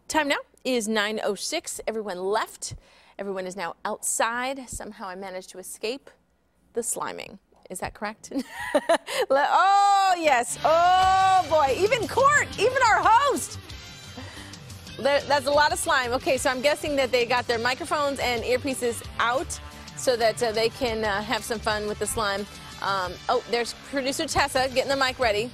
Time now is 9:06. Everyone left. Everyone is now outside. Somehow I managed to escape the sliming. Is that correct? Oh, yes. Oh, boy. Even Court, even our host. That's a lot of slime. Okay, so I'm guessing that they got their microphones and earpieces out so that they can have some fun with the slime. Oh, there's producer Tessa getting the mic ready.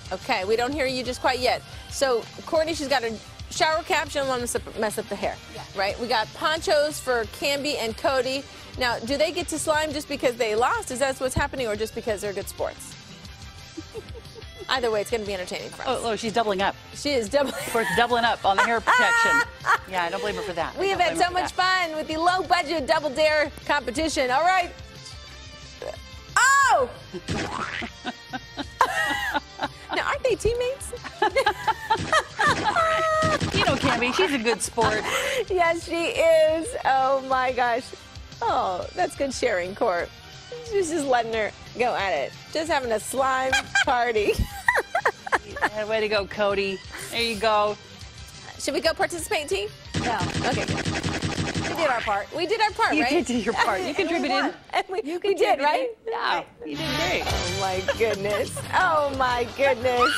Okay, we don't hear you just quite yet. So, Courtney, she's got her shower cap. She don't want to mess up the hair, right? We got ponchos for Camby and Cody. Now, do they get to slime just because they lost? Is that what's happening, or just because they're good sports? Either way, it's going to be entertaining for us. Oh, she's doubling up. She is doubling. Doubling up on the hair protection. Yeah, I don't blame her for that. We have had so much fun with the low-budget Double Dare competition. All right. Oh! Now, aren't they teammates? You know, Camby, she's a good sport. Yes, she is. Oh, my gosh. Oh, that's good sharing, Court. She's just letting her go at it. Just having a slime party. Yeah, way to go, Cody. There you go. Should we go participate, team? No. Okay. We did our part. We did our part, right? You did do your part. You contributed. We did, right? Yeah, you did great. Oh, my goodness. Oh, my goodness.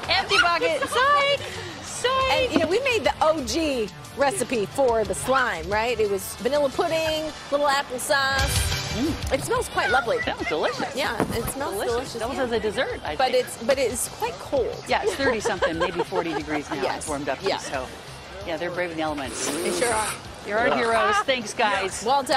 Empty bucket. Psych. Psych. And, you know, we made the OG recipe for the slime, right? It was vanilla pudding, little applesauce. It smells quite lovely. It sounds delicious. Yeah, it smells delicious. Almost as a dessert, I but think. it's quite cold. Yeah, it's 30-something, maybe 40 degrees now. Yes. It's warmed up to, so yeah, they're braving the elements. They sure are. You're our heroes. Thanks, guys. Well done.